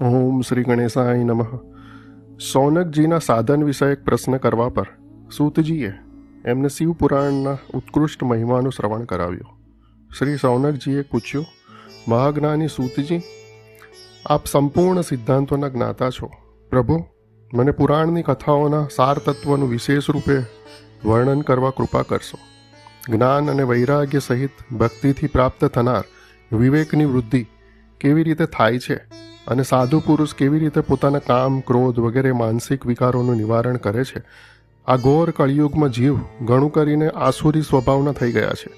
ઓમ શ્રી ગણેશાય નમઃ. સૌનકજીના સાધન વિષયક પ્રશ્ન કરવા પર સૂતજીએ એમને શિવપુરાણના ઉત્કૃષ્ટ મહિમાનું શ્રવણ કરાવ્યું. શ્રી સૌનકજીએ પૂછ્યું, મહાજ્ઞાની સૂતજી, આપ સંપૂર્ણ સિદ્ધાંતોના જ્ઞાતા છો. પ્રભુ, મને પુરાણની કથાઓના સાર તત્વનું વિશેષ રૂપે વર્ણન કરવા કૃપા કરશો. જ્ઞાન અને વૈરાગ્ય સહિત ભક્તિથી પ્રાપ્ત થનાર વિવેકની વૃદ્ધિ કેવી રીતે થાય છે અને સાધુ પુરુષ કેવી રીતે પોતાના કામ, ક્રોધ વગેરે માનસિક વિકારોનું નિવારણ કરે છે. આ ઘોર કળિયુગમાં જીવ ઘણું કરીને આસુરી સ્વભાવના થઈ ગયા છે.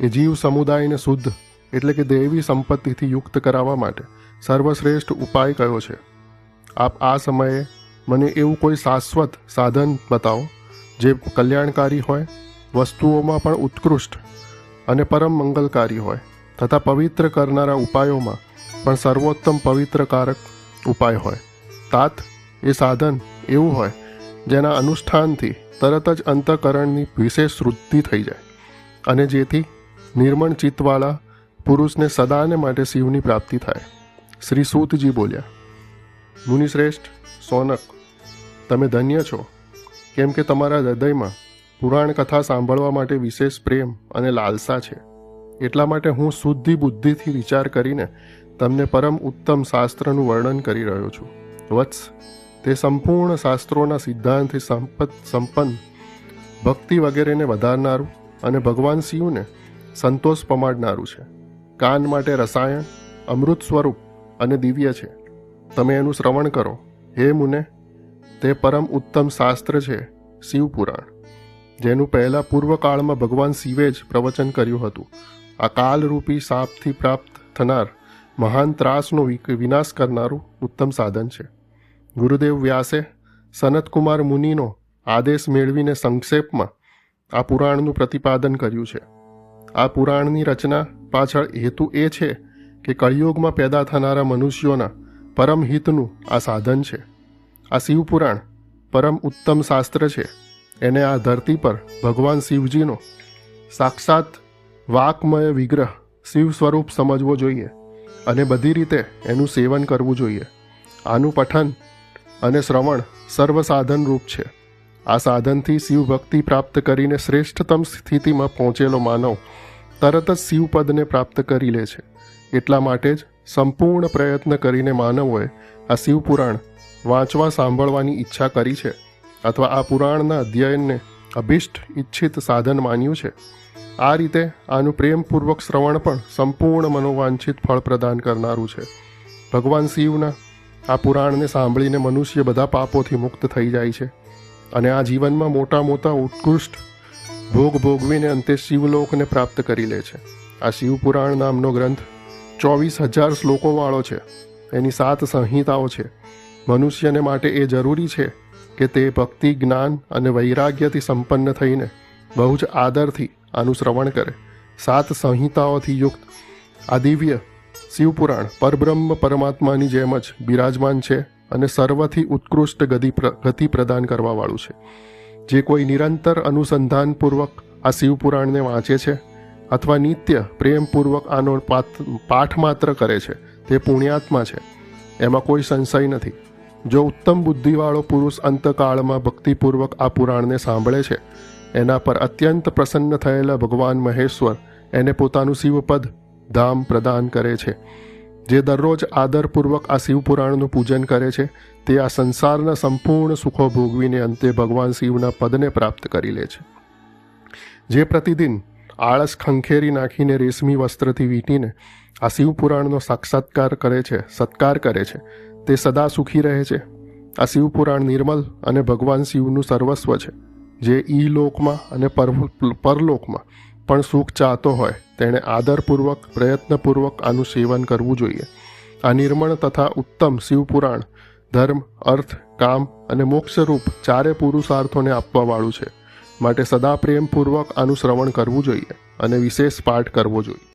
એ જીવ સમુદાયને શુદ્ધ એટલે કે દૈવી સંપત્તિથી યુક્ત કરાવવા માટે સર્વશ્રેષ્ઠ ઉપાય કયો છે? આપ આ સમયે મને એવું કોઈ શાશ્વત સાધન બતાવો જે કલ્યાણકારી હોય, વસ્તુઓમાં પણ ઉત્કૃષ્ટ અને પરમ મંગલકારી હોય તથા પવિત્ર કરનારા ઉપાયોમાં પણ સર્વોત્તમ પવિત્રકારક ઉપાય હોય. તાત એ સાધન એવું હોય જેના અનુષ્ઠાનથી તરત જ અંતઃકરણની વિશેષ વૃદ્ધિ થઈ જાય અને જેથી નિર્મળ ચિત્તવાળા પુરુષને સદાને માટે શિવની પ્રાપ્તિ થાય. શ્રી સૂતજી બોલ્યા, મુનિશ્રેષ્ઠ સૌનક, તમે ધન્ય છો, કેમ કે તમારા હૃદયમાં પુરાણ કથા સાંભળવા માટે વિશેષ પ્રેમ અને લાલસા છે. એટલા માટે હું શુદ્ધિ બુદ્ધિથી વિચાર કરીને તમને પરમ ઉત્તમ શાસ્ત્રનું વર્ણન કરી રહ્યો છું. વત્સ, તે સંપૂર્ણ શાસ્ત્રોના સિદ્ધાંતથી સંપન્ન, ભક્તિ વગેરેને વધારનારું અને ભગવાન શિવને સંતોષ પમાડનારું છે. કાન માટે રસાયણ, અમૃત સ્વરૂપ અને દિવ્ય છે. તમે એનું શ્રવણ કરો. હે મુને, તે પરમ ઉત્તમ શાસ્ત્ર છે શિવપુરાણ, જેનું પહેલાં પૂર્વકાળમાં ભગવાન શિવે જ પ્રવચન કર્યું હતું. આ કાલરૂપી શાપથી પ્રાપ્ત થનાર મહાન ત્રાસનો વિનાશ કરનારું ઉત્તમ સાધન છે. ગુરુદેવ વ્યાસે સનતકુમાર મુનિનો આદેશ મેળવીને સંક્ષેપમાં આ પુરાણનું પ્રતિપાદન કર્યું છે. આ પુરાણની રચના પાછળ હેતુ એ છે કે કળિયુગમાં પેદા થનારા મનુષ્યોના પરમ હિતનું આ સાધન છે. આ શિવપુરાણ પરમ ઉત્તમ શાસ્ત્ર છે. એને આ ધરતી પર ભગવાન શિવજીનો સાક્ષાત વાકમય વિગ્રહ શિવ સ્વરૂપ સમજવો જોઈએ અને બધી રીતે એનું સેવન કરવું જોઈએ. આનું પઠન અને શ્રવણ સર્વ સાધન રૂપ છે. આ સાધનથી શિવ ભક્તિ પ્રાપ્ત કરીને શ્રેષ્ઠતમ સ્થિતિમાં પહોંચેલો માનવ તરત જ શિવપદને પ્રાપ્ત કરી લે છે. એટલા માટે જ સંપૂર્ણ પ્રયત્ન કરીને માનવોએ આ શિવપુરાણ વાંચવા સાંભળવાની ઈચ્છા કરી છે અથવા આ પુરાણના અધ્યયનને અભિષ્ટ ઈચ્છિત સાધન માન્યું છે. આ રીતે આનું પ્રેમપૂર્વક શ્રવણ પણ સંપૂર્ણ મનોવાંછિત ફળ પ્રદાન કરનારું છે. ભગવાન શિવના આ પુરાણને સાંભળીને મનુષ્ય બધા પાપોથી મુક્ત થઈ જાય છે અને આ જીવનમાં મોટા મોટા ઉત્કૃષ્ટ ભોગ ભોગવીને અંતે શિવલોકને પ્રાપ્ત કરી લે છે. આ શિવપુરાણ નામનો ગ્રંથ 24,000 શ્લોકોવાળો છે. એની 7 સંહિતાઓ છે. મનુષ્યને માટે એ જરૂરી છે કે તે ભક્તિ, જ્ઞાન અને વૈરાગ્યથી સંપન્ન થઈને બહુ જ આદરથી આનું શ્રવણ કરે. 7 સંહિતાઓથી યુક્ત આ દિવ્ય શિવપુરાણ પરબ્રહ્મ પરમાત્માની જેમ જ બિરાજમાન છે અને સર્વથી ઉત્કૃષ્ટ ગતિ પ્રદાન કરવાવાળું છે. જે કોઈ નિરંતર અનુસંધાનપૂર્વક આ શિવપુરાણને વાંચે છે અથવા નિત્ય પ્રેમપૂર્વક આનો પાઠ માત્ર કરે છે તે પુણ્યાત્મા છે. એમાં કોઈ સંશય નથી. જો ઉત્તમ બુદ્ધિવાળો પુરુષ અંતકાળમાં ભક્તિપૂર્વક આ પુરાણને સાંભળે છે, એના પર અત્યંત પ્રસન્ન થયેલા ભગવાન મહેશ્વર એને પોતાનું શિવપદ ધામ પ્રદાન કરે છે. જે દરરોજ આદરપૂર્વક આ શિવપુરાણનું પૂજન કરે છે તે આ સંસારના સંપૂર્ણ સુખો ભોગવીને અંતે ભગવાન શિવના પદને પ્રાપ્ત કરી લે છે. જે પ્રતિદિન આળસ ખંખેરી નાખીને રેશમી વસ્ત્રથી વીંટીને આ શિવપુરાણનો સાક્ષાત્કાર કરે છે, સત્કાર કરે છે, તે સદા સુખી રહે છે. આ શિવપુરાણ નિર્મલ અને ભગવાન શિવનું સર્વસ્વ છે. જે ઈલોકમાં અને પરલોકમાં પણ સુખ ચાહતો હોય તેણે આદરપૂર્વક, પ્રયત્નપૂર્વક આનું સેવન કરવું જોઈએ. આ નિર્મળ તથા ઉત્તમ શિવપુરાણ ધર્મ, અર્થ, કામ અને મોક્ષરૂપ 4 પુરુષાર્થોને આપવાવાળું છે. માટે સદા પ્રેમપૂર્વક આનું શ્રવણ કરવું જોઈએ અને વિશેષ પાઠ કરવો જોઈએ.